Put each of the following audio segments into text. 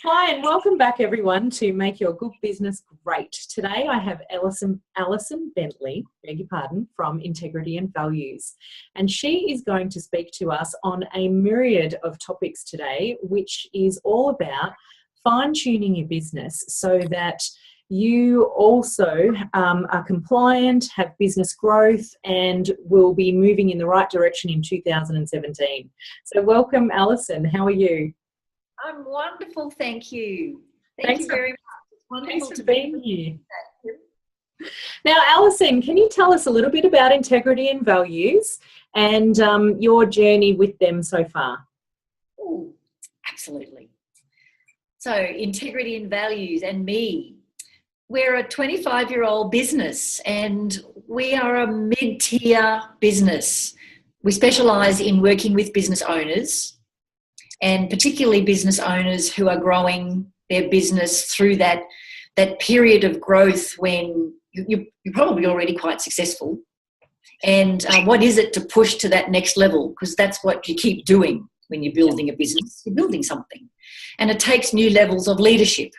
Hi, and welcome back, everyone, to Make Your Good Business Great. Today, I have Alison Bentley, beg your pardon, from Integrity and Values. And she is going to speak to us on a myriad of topics today, which is all about fine-tuning your business so that you also are compliant, have business growth, and will be moving in the right direction in 2017. So welcome, Alison. How are you? I'm wonderful, thank you. Thank Thanks you very much. It's wonderful for to being here. Now, Alison, can you tell us a little bit about integrity and values and your journey with them so far? Oh, absolutely. So, integrity and values and me. We're a 25-year-old business and we are a mid-tier business. We specialise in working with business owners, and particularly business owners who are growing their business through that period of growth when you're probably already quite successful. And what is it to push to that next level? Because that's what you keep doing when you're building a business. You're building something. And it takes new levels of leadership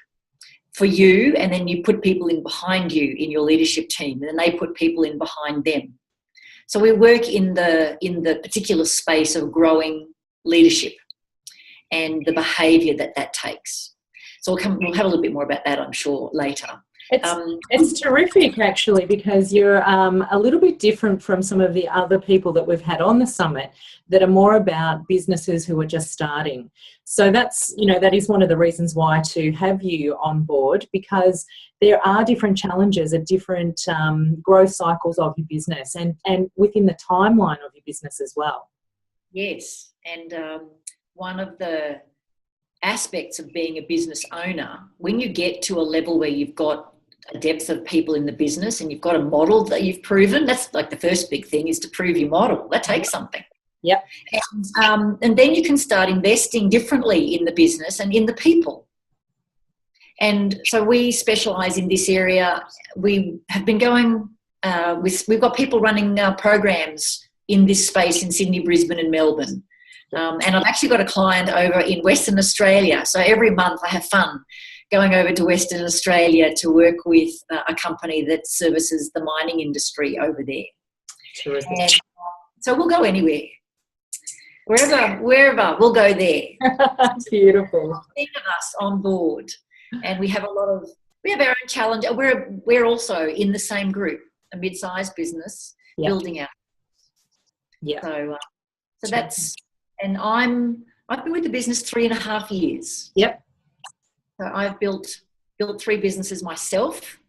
for you, and then you put people in behind you in your leadership team, and then they put people in behind them. So we work in the particular space of growing leadership and the behaviour that takes. So we'll have a little bit more about that, I'm sure, later. It's terrific, actually, because you're a little bit different from some of the other people that we've had on the summit that are more about businesses who are just starting. So that is one of the reasons why to have you on board, because there are different challenges at different growth cycles of your business and within the timeline of your business as well. Yes, and one of the aspects of being a business owner, when you get to a level where you've got a depth of people in the business and you've got a model that you've proven, that's like the first big thing, is to prove your model. That takes something. Yep. And then you can start investing differently in the business and in the people. And so we specialise in this area. We have been going we've got people running programs in this space in Sydney, Brisbane and Melbourne. And I've actually got a client over in Western Australia. So every month I have fun going over to Western Australia to work with a company that services the mining industry over there. Terrific. And so we'll go anywhere. Wherever, we'll go there. Beautiful. Think of us on board. And we have our own challenge. We're also in the same group, a mid-sized business, building out. Yeah. So that's... And I've been with the business 3.5 years. Yep. So I've built 3 businesses myself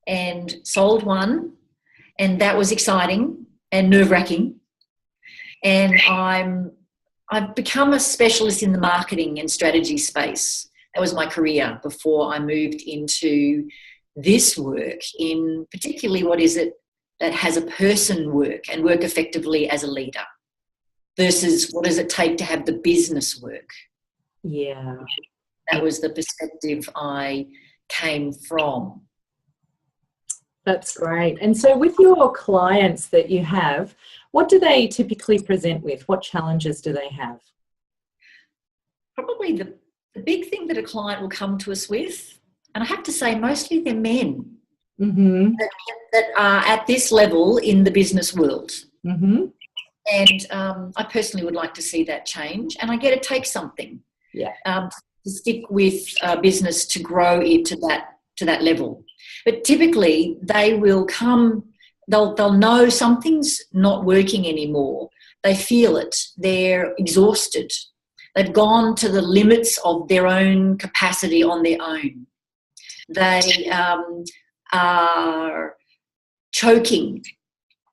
and sold one, and that was exciting and nerve-wracking. And I've become a specialist in the marketing and strategy space. That was my career before I moved into this work in particularly what is it that has a person work and work effectively as a leader, versus what does it take to have the business work. Yeah. That was the perspective I came from. That's great. And so with your clients that you have, what do they typically present with? What challenges do they have? Probably the big thing that a client will come to us with, and I have to say mostly they're men that are at this level in the business world. Mm-hmm. And I personally would like to see that change. And I get it takes something to stick with business to grow it to that level. But typically they will come, they'll know something's not working anymore. They feel it. They're exhausted. They've gone to the limits of their own capacity on their own. They are choking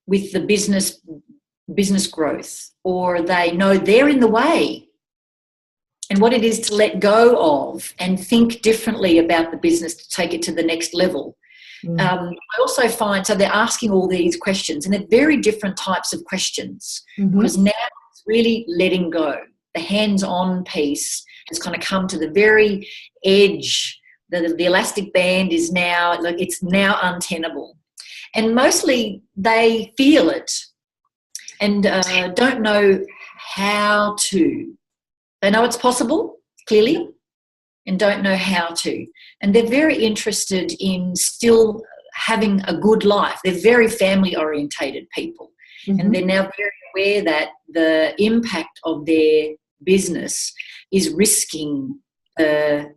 with the business growth, or they know they're in the way and what it is to let go of and think differently about the business to take it to the next level. I also find, so they're asking all these questions, and they're very different types of questions, because now it's really letting go. The hands-on piece has kind of come to the very edge. The elastic band is now, it's now untenable. And mostly they feel it and don't know how to. They know it's possible, clearly, and don't know how to. And they're very interested in still having a good life. They're very family-orientated people. And they're now very aware that the impact of their business is risking the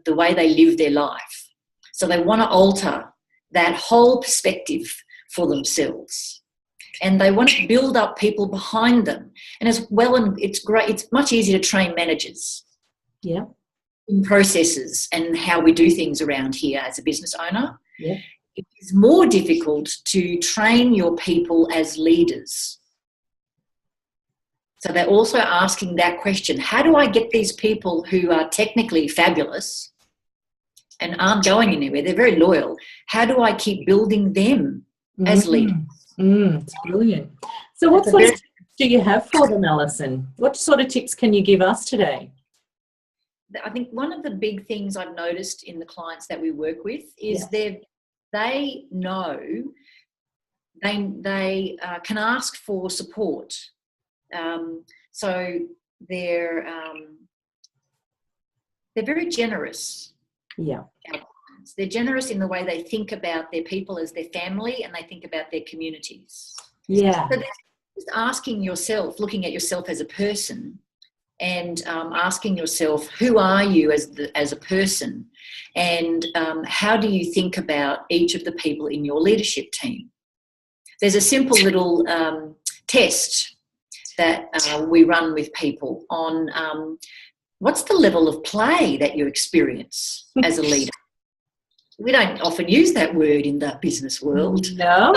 way they live their life. So they want to alter that whole perspective for themselves. And they want to build up people behind them. And as well, and it's great, it's much easier to train managers. Yeah. In processes and how we do things around here as a business owner. Yeah. It is more difficult to train your people as leaders. So they're also asking that question, how do I get these people who are technically fabulous and aren't going anywhere, they're very loyal, how do I keep building them as leaders? It's brilliant. So what sort of tips do you have for them, Alison? What sort of tips can you give us today? I think one of the big things I've noticed in the clients that we work with is they know they can ask for support. So they're very generous. Yeah. They're generous in the way they think about their people as their family, and they think about their communities. Yeah. So they're just asking yourself, looking at yourself as a person, and asking yourself, who are you as a person, and how do you think about each of the people in your leadership team? There's a simple little test that we run with people on what's the level of play that you experience as a leader. We don't often use that word in the business world. No,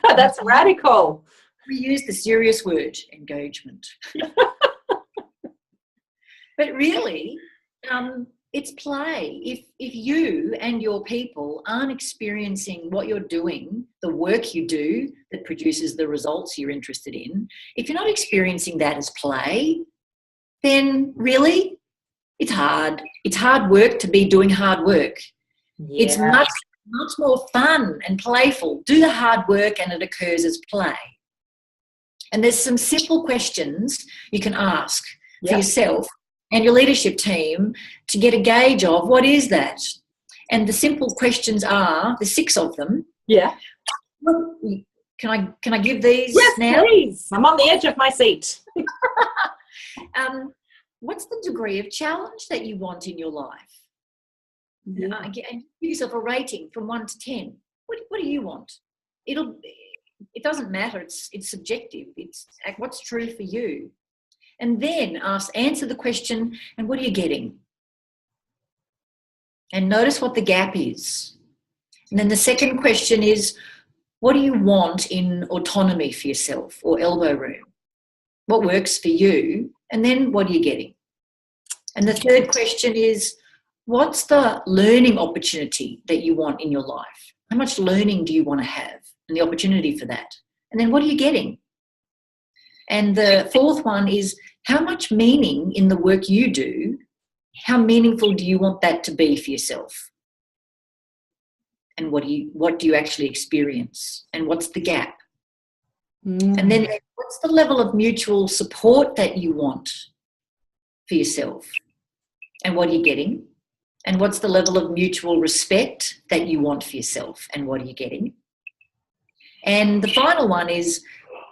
that's radical. We use the serious word, engagement. But really, it's play. If you and your people aren't experiencing what you're doing, the work you do that produces the results you're interested in, if you're not experiencing that as play, then really, it's hard. It's hard work to be doing hard work. Yeah. It's much more fun and playful. Do the hard work and it occurs as play. And there's some simple questions you can ask for yourself and your leadership team to get a gauge of what is that. And the simple questions are, there's 6 of them. Yeah. Can I give these now? Yes, please. I'm on the edge of my seat. What's the degree of challenge that you want in your life? Yeah. And give yourself a rating from 1 to 10. What do you want? It doesn't matter. It's subjective. It's what's true for you. And then answer the question, and what are you getting? And notice what the gap is. And then the second question is, what do you want in autonomy for yourself or elbow room? What works for you? And then what are you getting? And the third question is, what's the learning opportunity that you want in your life? How much learning do you want to have and the opportunity for that? And then what are you getting? And the fourth one is, how much meaning in the work you do, how meaningful do you want that to be for yourself? And what do you actually experience? And what's the gap? And then what's the level of mutual support that you want for yourself? And what are you getting? And what's the level of mutual respect that you want for yourself? And what are you getting? And the final one is,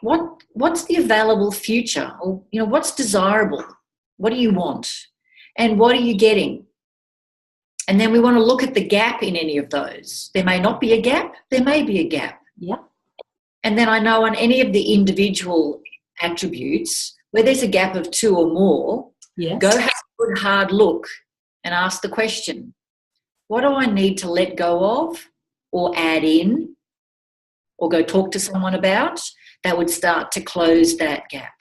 what's the available future? Or, what's desirable? What do you want? And what are you getting? And then we want to look at the gap in any of those. There may not be a gap. There may be a gap. Yeah. And then I know on any of the individual attributes where there's a gap of 2 or more, go have a good hard look and ask the question, what do I need to let go of or add in or go talk to someone about that would start to close that gap?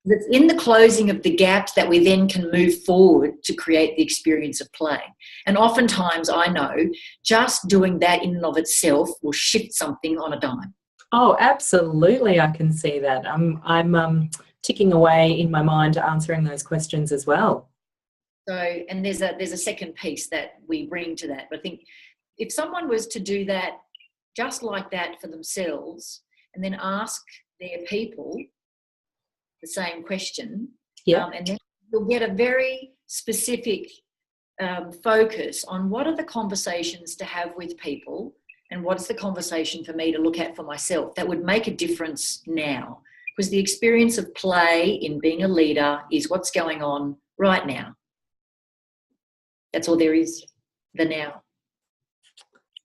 It's in the closing of the gap that we then can move forward to create the experience of play. And oftentimes I know just doing that in and of itself will shift something on a dime. Oh, absolutely. I can see that. I'm ticking away in my mind answering those questions as well. So, and there's a second piece that we bring to that. But I think if someone was to do that just like that for themselves and then ask their people the same question, and then you'll get a very specific focus on what are the conversations to have with people and what's the conversation for me to look at for myself that would make a difference now. Because the experience of play in being a leader is what's going on right now. That's all there is, the now.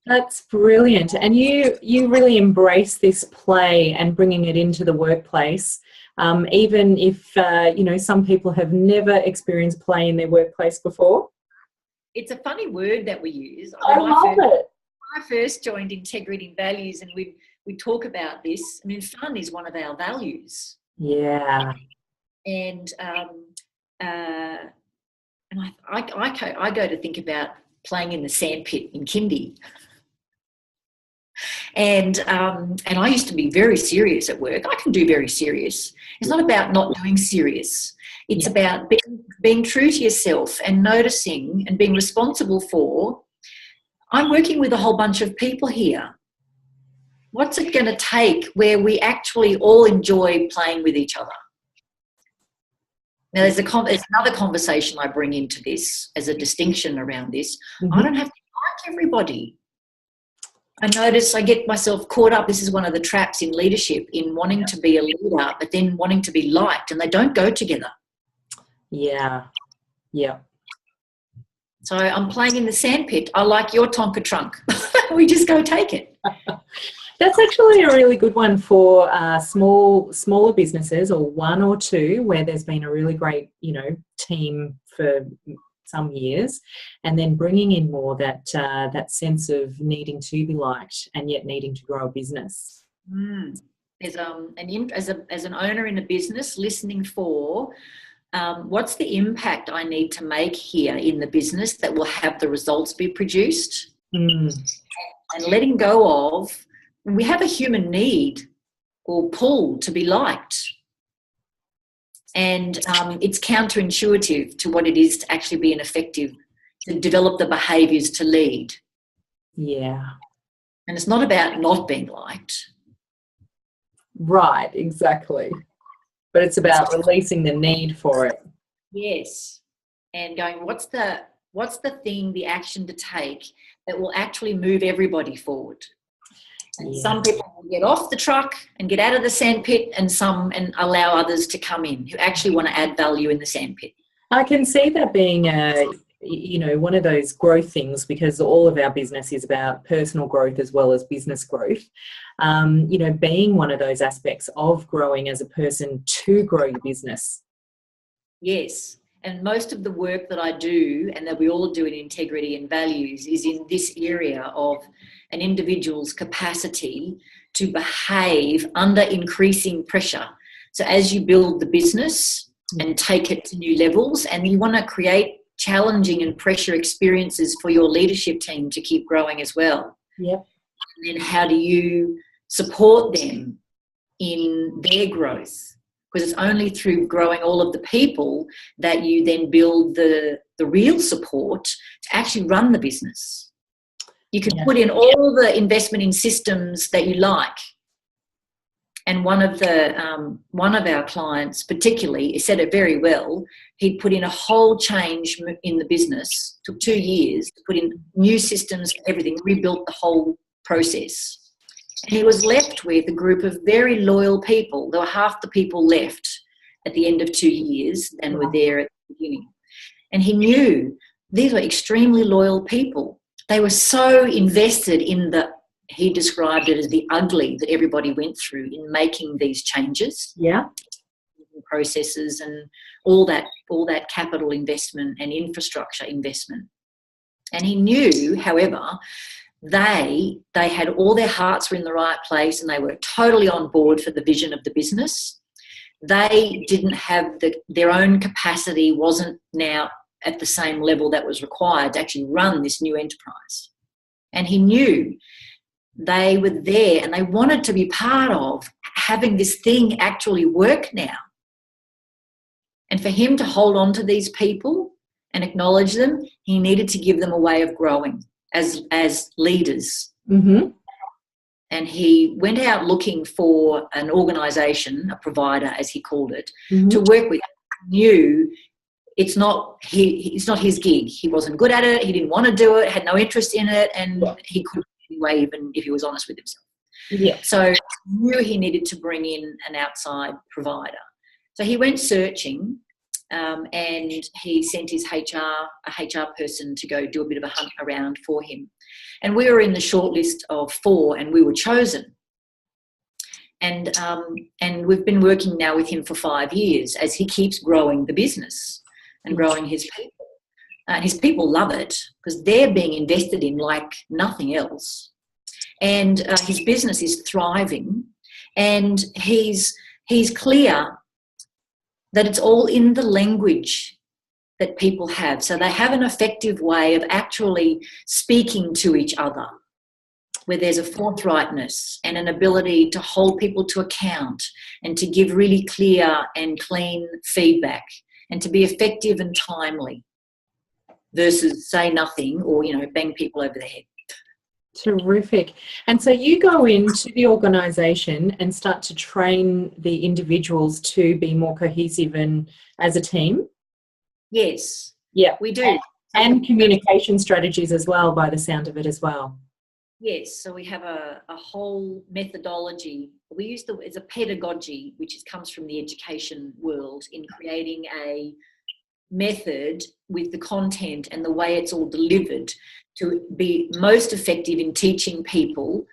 That's brilliant. And you really embrace this play and bringing it into the workplace, even if, some people have never experienced play in their workplace before. It's a funny word that we use. I love it. When I first joined Integrity and Values, and we talk about this. I mean, fun is one of our values. Yeah. And I go to think about playing in the sandpit in kindy. And I used to be very serious at work. I can do very serious. It's not about not doing serious. It's about being true to yourself and noticing and being responsible for, I'm working with a whole bunch of people here. What's it going to take where we actually all enjoy playing with each other? Now, there's another conversation I bring into this as a distinction around this. Mm-hmm. I don't have to like everybody. I notice I get myself caught up. This is one of the traps in leadership, in wanting to be a leader, but then wanting to be liked, and they don't go together. Yeah. Yeah. So I'm playing in the sandpit. I like your Tonka trunk. We just go take it. That's actually a really good one for smaller businesses, or one or two, where there's been a really great, team for some years, and then bringing in more that sense of needing to be liked and yet needing to grow a business. As an owner in a business, listening for what's the impact I need to make here in the business that will have the results be produced, and letting go of, we have a human need or pull to be liked. And it's counterintuitive to what it is to actually be to develop the behaviours to lead. Yeah. And it's not about not being liked. Right, exactly. But it's about releasing the need for it. Yes. And going, what's the thing, the action to take that will actually move everybody forward? And some people will get off the truck and get out of the sandpit, and allow others to come in who actually want to add value in the sandpit. I can see that being one of those growth things, because all of our business is about personal growth as well as business growth. Being one of those aspects of growing as a person to grow your business. Yes. And most of the work that I do, and that we all do in Integrity and Values, is in this area of an individual's capacity to behave under increasing pressure. So as you build the business and take it to new levels, and you want to create challenging and pressure experiences for your leadership team to keep growing as well. Yep. And then how do you support them in their growth? Because it's only through growing all of the people that you then build the real support to actually run the business. You can put in all the investment in systems that you like. And one of our clients particularly said it very well. He put in a whole change in the business. Took 2 years to put in new systems, everything, rebuilt the whole process. And he was left with a group of very loyal people. There were half the people left at the end of 2 years than were there at the beginning. And he knew these were extremely loyal people. They were so invested in he described it as the ugly that everybody went through in making these changes. Yeah. Processes and all that capital investment and infrastructure investment. And he knew, however, they had all their hearts were in the right place, and they were totally on board for the vision of the business. They didn't have their own capacity, wasn't now at the same level that was required to actually run this new enterprise. And he knew they were there and they wanted to be part of having this thing actually work now. And for him to hold on to these people and acknowledge them, he needed to give them a way of growing as leaders. Mm-hmm. And he went out looking for an organisation, a provider as he called it, to work with. He knew it's not his gig. He wasn't good at it. He didn't want to do it, had no interest in it, and he couldn't anyway, even if he was honest with himself. Yeah. So he knew he needed to bring in an outside provider. So he went searching, and he sent his HR person to go do a bit of a hunt around for him. And we were in the short list of 4, and we were chosen. And we've been working now with him for 5 years as he keeps growing the business and growing his people. And his people love it because they're being invested in like nothing else. And his business is thriving, and he's clear that it's all in the language that people have. So they have an effective way of actually speaking to each other, where there's a forthrightness and an ability to hold people to account and to give really clear and clean feedback and to be effective and timely versus say nothing or, bang people over the head. Terrific. And so you go into the organisation and start to train the individuals to be more cohesive and as a team? Yes. Yeah. We do. And communication strategies as well, by the sound of it as well. Yes. So we have a whole methodology. We use it's a pedagogy, which comes from the education world, in creating a method with the content and the way it's all delivered to be most effective in teaching people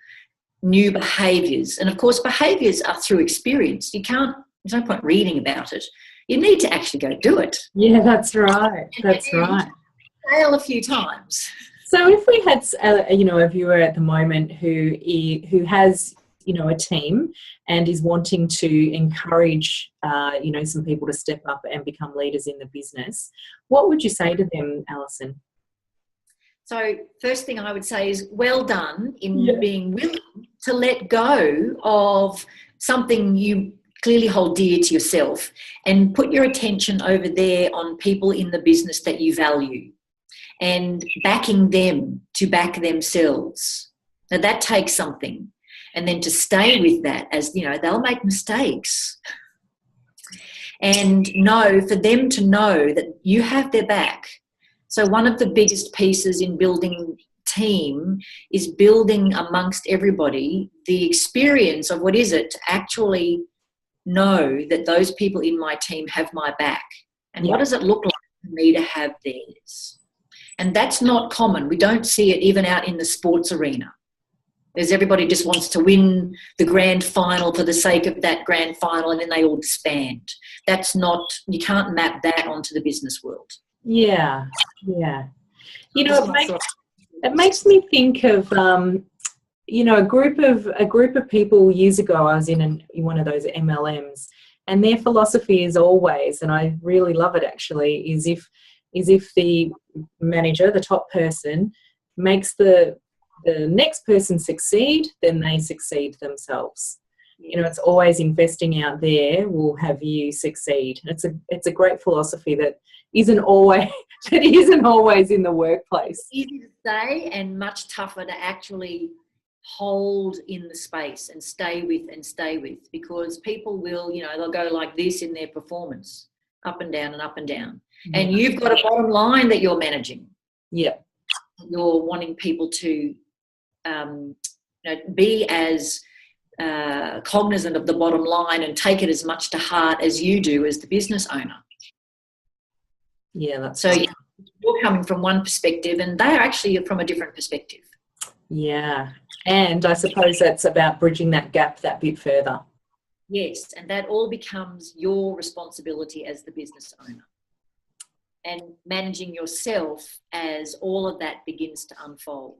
new behaviours. And of course, behaviours are through experience. There's no point reading about it. You need to actually go do it. Yeah, that's right. That's right. Fail a few times. So if we had, a viewer at the moment who has, a team and is wanting to encourage, some people to step up and become leaders in the business, what would you say to them, Alison? So first thing I would say is well done in being willing to let go of something you clearly hold dear to yourself and put your attention over there on people in the business that you value and backing them to back themselves. Now that takes something. And then to stay with that, as they'll make mistakes. And for them to know that you have their back. So one of the biggest pieces in building team is building amongst everybody the experience of what is it to actually know that those people in my team have my back. And what does it look like for me to have theirs? And that's not common. We don't see it even out in the sports arena. There's everybody just wants to win the grand final for the sake of that grand final, and then they all disband. That's not, you can't map that onto the business world. Yeah, yeah. It makes me think of, a group of people years ago. I was in one of those MLMs, and their philosophy is always, and I really love it actually, is if the manager, the top person, makes the next person succeed, then they succeed themselves. It's always investing out there will have you succeed. It's a great philosophy that isn't always in the workplace. Easy to say and much tougher to actually hold in the space and stay with, because people will, they'll go like this in their performance, up and down and up and down. Yeah. And you've got a bottom line that you're managing. Yeah. You're wanting people to be as cognizant of the bottom line and take it as much to heart as you do as the business owner. Yeah, that's so. Right. You're coming from one perspective, and they're actually from a different perspective. Yeah, and I suppose that's about bridging that gap that bit further. Yes, and that all becomes your responsibility as the business owner, and managing yourself as all of that begins to unfold.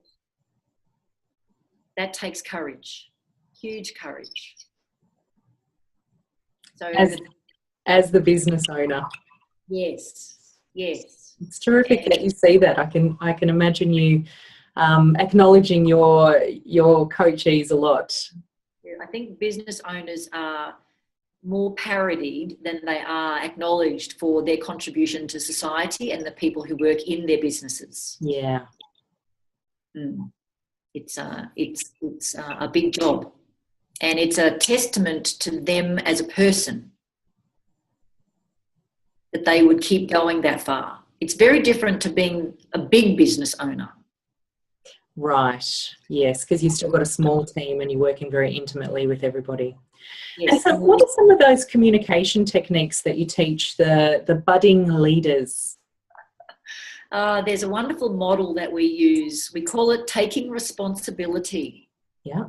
That takes courage, huge courage. So as the business owner. Yes. It's terrific that you see that. I can imagine you acknowledging your coachees a lot. I think business owners are more parodied than they are acknowledged for their contribution to society and the people who work in their businesses. Yeah. It's a big job, and it's a testament to them as a person. that they would keep going that far. It's very different to being a big business owner. Right. Yes, because you've still got a small team and you're working very intimately with everybody. Yes. And so what are some of those communication techniques that you teach the budding leaders? There's a wonderful model that we use. We call it taking responsibility. Yeah.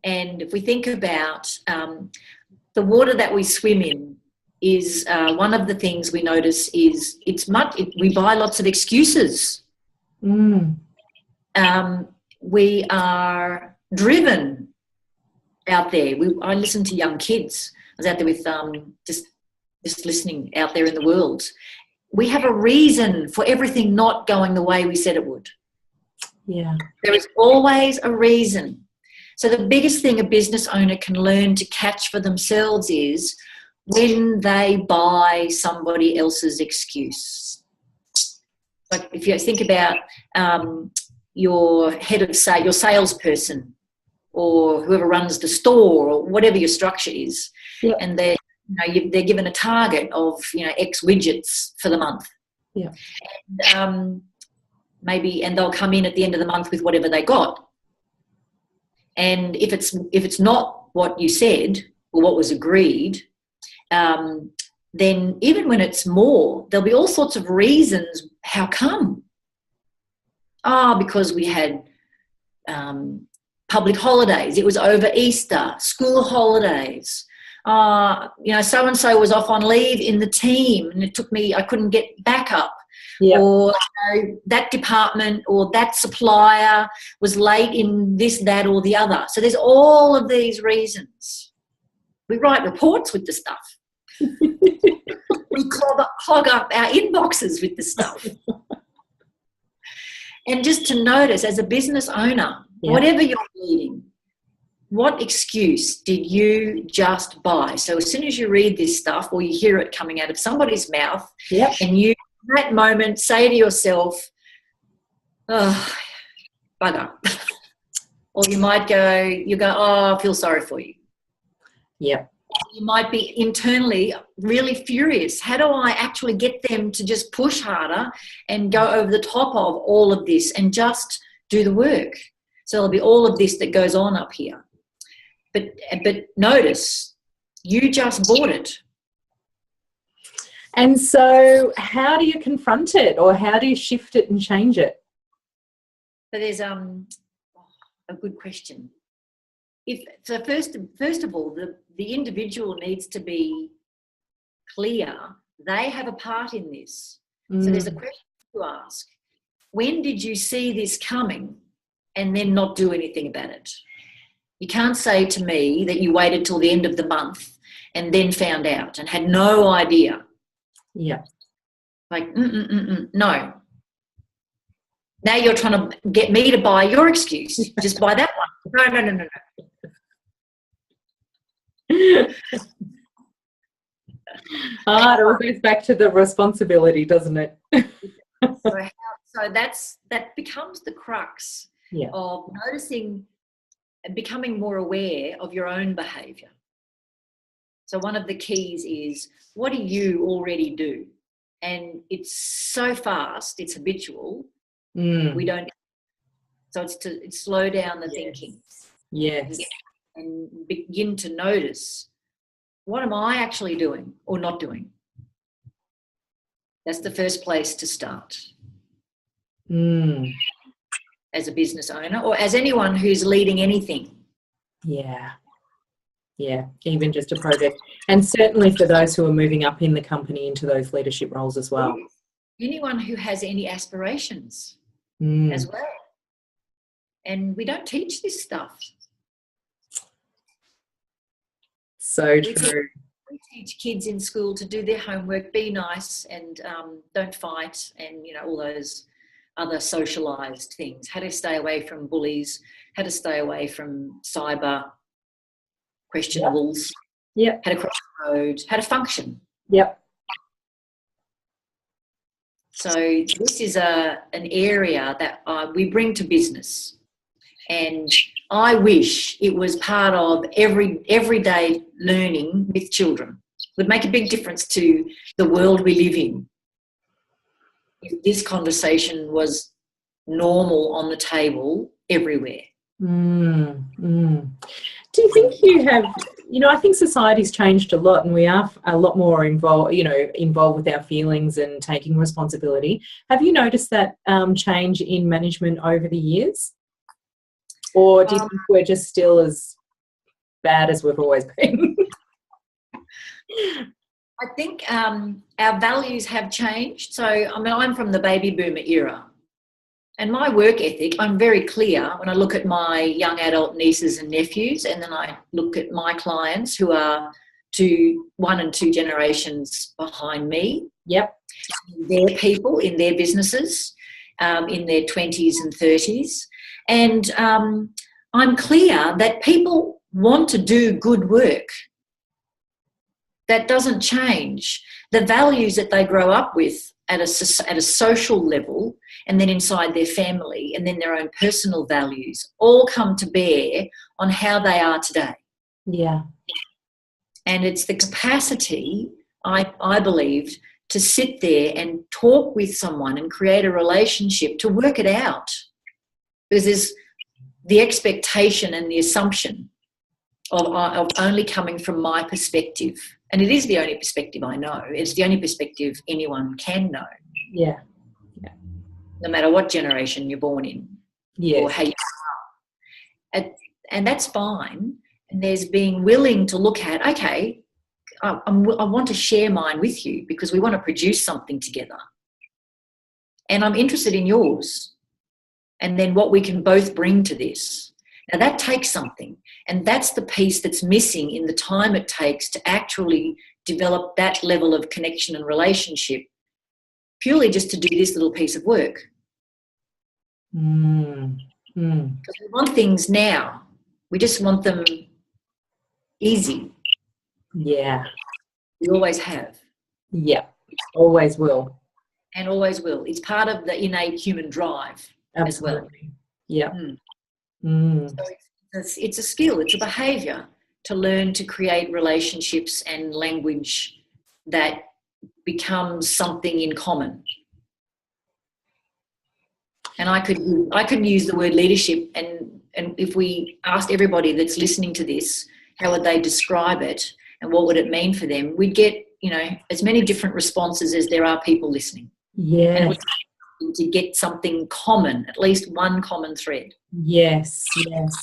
And if we think about the water that we swim in is one of the things we notice is we buy lots of excuses. We are driven out there. I listen to young kids. I was out there with just listening out there in the world. We have a reason for everything not going the way we said it would. Yeah. There is always a reason. So the biggest thing a business owner can learn to catch for themselves is when they buy somebody else's excuse. Like if you think about your head of sales, your salesperson, or whoever runs the store, or whatever your structure is, yeah. and they're given a target of X widgets for the month. Yeah. And, and they'll come in at the end of the month with whatever they got. And if it's not what you said or what was agreed, then even when it's more, there'll be all sorts of reasons. How come? Because we had public holidays. It was over Easter, school holidays. So-and-so was off on leave in the team and I couldn't get backup. Yeah. Or that department or that supplier was late in this, that, or the other. So there's all of these reasons. We write reports with the stuff. We clog up our inboxes with the stuff. And just to notice, as a business owner, whatever you're leading, what excuse did you just buy? So as soon as you read this stuff or you hear it coming out of somebody's mouth, and you, in that moment, say to yourself, oh, bugger. Or you might go, oh, I feel sorry for you. Yeah. You might be internally really furious. How do I actually get them to just push harder and go over the top of all of this and just do the work? So there'll be all of this that goes on up here. But notice, you just bought it. And so how do you confront it, or how do you shift it and change it? So there's a good question. First of all, the individual needs to be clear they have a part in this. So there's a question to ask. When did you see this coming and then not do anything about it? You can't say to me that you waited till the end of the month and then found out and had no idea. Yeah. Like, no. Now you're trying to get me to buy your excuse. Just buy that one. No. It all goes back to the responsibility, doesn't it? So that becomes the crux of noticing and becoming more aware of your own behaviour. So one of the keys is, what do you already do? And it's so fast, it's habitual. We don't. So it's to slow down the thinking. Yes. And begin to notice, what am I actually doing or not doing? That's the first place to start. As a business owner or as anyone who's leading anything. Yeah, even just a project. And certainly for those who are moving up in the company into those leadership roles as well. Anyone who has any aspirations as well. And we don't teach this stuff. So true. We teach kids in school to do their homework, be nice, and don't fight, and all those other socialised things. How to stay away from bullies, how to stay away from cyber questionables. Yep. How to cross the road, how to function. Yep. So this is an area that we bring to business, and I wish it was part of everyday learning with children. would make a big difference to the world we live in if this conversation was normal on the table everywhere. Do you think you have, I think society's changed a lot and we are a lot more involved with our feelings and taking responsibility. Have you noticed that change in management over the years? Or do you think we're just still as bad as we've always been? I think our values have changed. So, I'm from the baby boomer era. And my work ethic, I'm very clear when I look at my young adult nieces and nephews, and then I look at my clients who are 1 and 2 generations behind me. Yep. They're people in their businesses, in their 20s and 30s. And I'm clear that people want to do good work. That doesn't change. The values that they grow up with at a social level, and then inside their family, and then their own personal values, all come to bear on how they are today. Yeah. And it's the capacity, I believe, to sit there and talk with someone and create a relationship to work it out. Because there's the expectation and the assumption of only coming from my perspective. And it is the only perspective I know. It's the only perspective anyone can know. Yeah. No matter what generation you're born in. Yes. Or how you are. And that's fine. And there's being willing to look at, okay, I want to share mine with you because we want to produce something together. And I'm interested in yours. And then what we can both bring to this. Now that takes something. And that's the piece that's missing in the time it takes to actually develop that level of connection and relationship, purely just to do this little piece of work. Because we want things now. We just want them easy. Yeah. We always have. Yeah. Always will. And always will. It's part of the innate human drive. Absolutely. As well. Yeah. So it's a skill, it's a behaviour to learn to create relationships and language that becomes something in common. And I could use the word leadership, and if we asked everybody that's listening to this, how would they describe it and what would it mean for them, we'd get, as many different responses as there are people listening. Yeah. To get something common, at least one common thread. Yes.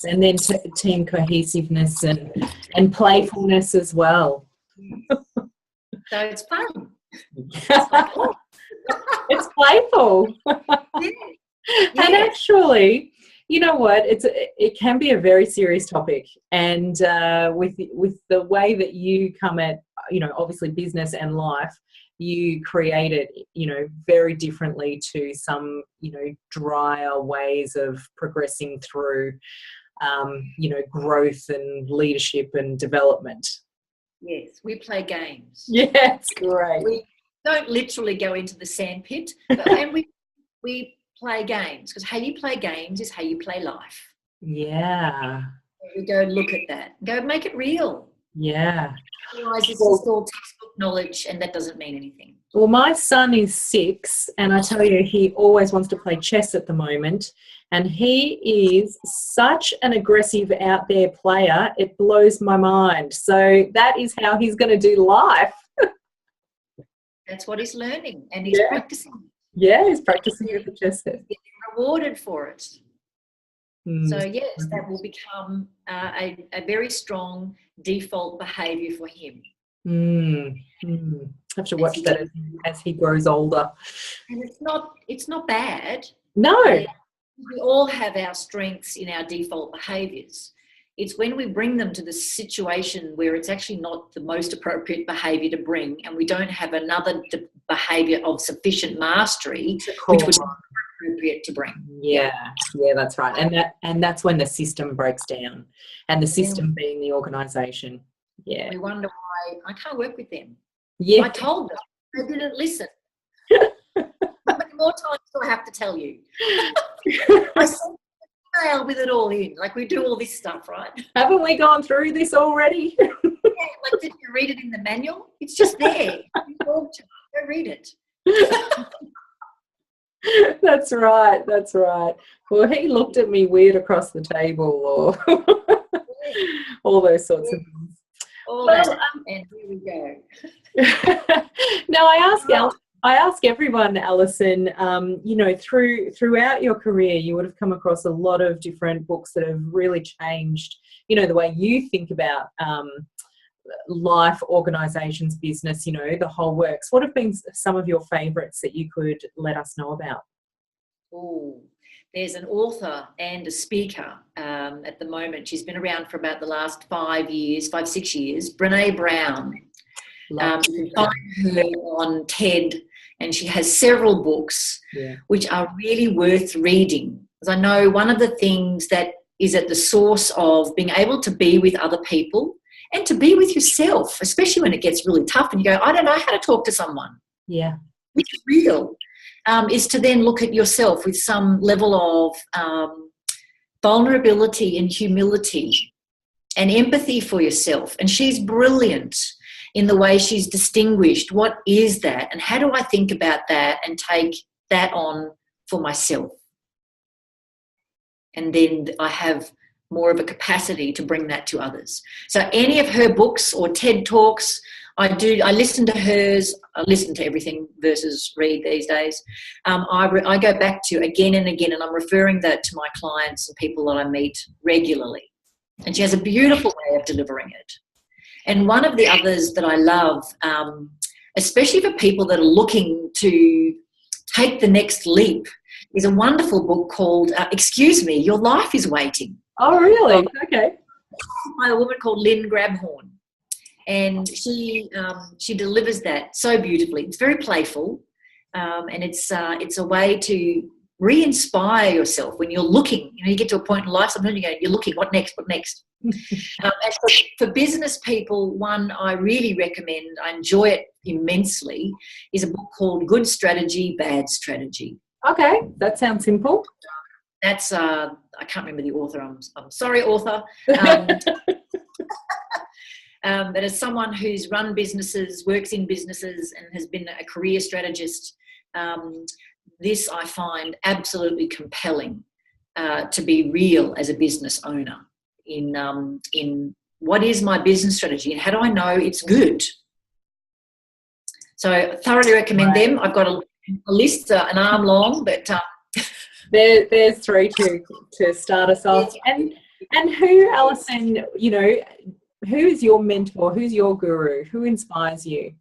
And then team cohesiveness and playfulness as well. So it's fun. It's playful. Yeah. And actually, you know what? It can be a very serious topic, and with the way that you come at, obviously business and life, you create it, very differently to some, drier ways of progressing through, growth and leadership and development. Yes, we play games. Yes, great. We don't literally go into the sandpit, and we play games, because how you play games is how you play life. Yeah. We go look at that. Go make it real. Yeah. Otherwise, it's just all textbook knowledge, and that doesn't mean anything. Well, my son is 6, and I tell you, he always wants to play chess at the moment, and he is such an aggressive out there player, it blows my mind. So that is how he's going to do life. That's what he's learning, and he's practicing. Yeah, he's practicing with the chess set. He's rewarded for it. So yes, that will become a very strong default behaviour for him. Have to watch that as he grows older. And it's not bad. No. We all have our strengths in our default behaviours. It's when we bring them to the situation where it's actually not the most appropriate behaviour to bring, and we don't have another behaviour of sufficient mastery, which would be appropriate to bring. Yeah, that's right. And that's when the system breaks down, and the system being the organisation. Yeah. We wonder why I can't work with them. Yeah. I told them. They didn't listen. How many more times do I have to tell you? I sent an email with it all in. Like, we do all this stuff, right? Haven't we gone through this already? Like, did you read it in the manual? It's just there. Go read it. That's right. That's right. Well, he looked at me weird across the table, or all those sorts of things. All that, and here we go. Now, I ask everyone, Alison, you know, throughout your career, you would have come across a lot of different books that have really changed, you know, the way you think about life, organisations, business, you know, the whole works. What have been some of your favourites that you could let us know about? Oh, there's an author and a speaker at the moment. She's been around for about the last 5, 6 years. Brene Brown. You can find her on TED, and she has several books which are really worth reading. Because I know one of the things that is at the source of being able to be with other people and to be with yourself, especially when it gets really tough and you go, I don't know how to talk to someone. Yeah. Which is real. Is to then look at yourself with some level of vulnerability and humility and empathy for yourself. And she's brilliant in the way she's distinguished what is that and how do I think about that and take that on for myself. And then I have more of a capacity to bring that to others. So any of her books or TED Talks, I listen to hers. I listen to everything versus read these days. I go back to again and again, and I'm referring that to my clients and people that I meet regularly. And she has a beautiful way of delivering it. And one of the others that I love, especially for people that are looking to take the next leap, is a wonderful book called Excuse Me, Your Life is Waiting. Oh, really? Okay. By a woman called Lynn Grabhorn. And she delivers that so beautifully. It's very playful, and it's a way to re-inspire yourself when you're looking. You know, you get to a point in life, sometimes you go, you're looking, what next, what next? And for business people, one I really recommend, I enjoy it immensely, is a book called Good Strategy, Bad Strategy. Okay, that sounds simple. That's, I can't remember the author, I'm sorry, author. But as someone who's run businesses, works in businesses and has been a career strategist, this I find absolutely compelling to be real as a business owner in what is my business strategy and how do I know it's good. So I thoroughly recommend them. I've got a list, an arm long, but there's 3 to start us off. And who, Alison, you know, who's your mentor? Who's your guru? Who inspires you?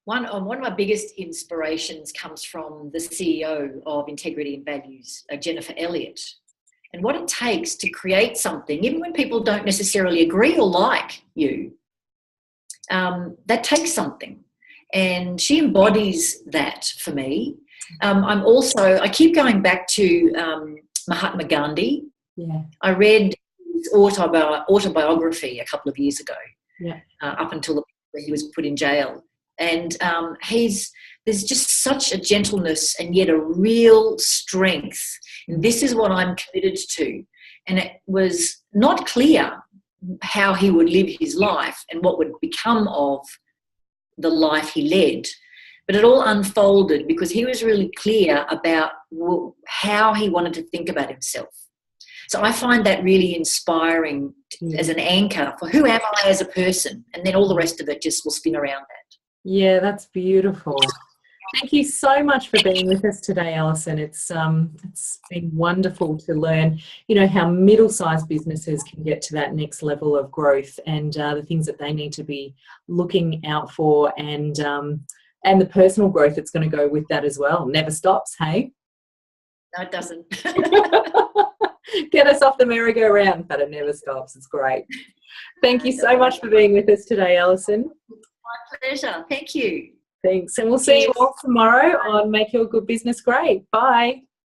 One of my biggest inspirations comes from the CEO of Integrity and Values, Jennifer Elliott, and what it takes to create something, even when people don't necessarily agree or like you, that takes something. And she embodies that for me. I keep going back to Mahatma Gandhi. Yeah. I read his autobiography a couple of years ago, up until the point where he was put in jail. And there's just such a gentleness and yet a real strength. And this is what I'm committed to. And it was not clear how he would live his life and what would become of the life he led. But it all unfolded because he was really clear about how he wanted to think about himself. So I find that really inspiring as an anchor for who am I as a person, and then all the rest of it just will spin around that. Yeah, that's beautiful. Thank you so much for being with us today, Alison. It's been wonderful to learn, you know, how middle-sized businesses can get to that next level of growth and the things that they need to be looking out for, and the personal growth that's going to go with that as well. Never stops, hey? No, it doesn't. Get us off the merry-go-round, but it never stops. It's great. Thank you so much for being with us today, Alison. My pleasure. Thank you. Thanks. And we'll see you all tomorrow on Make Your Good Business Great. Bye.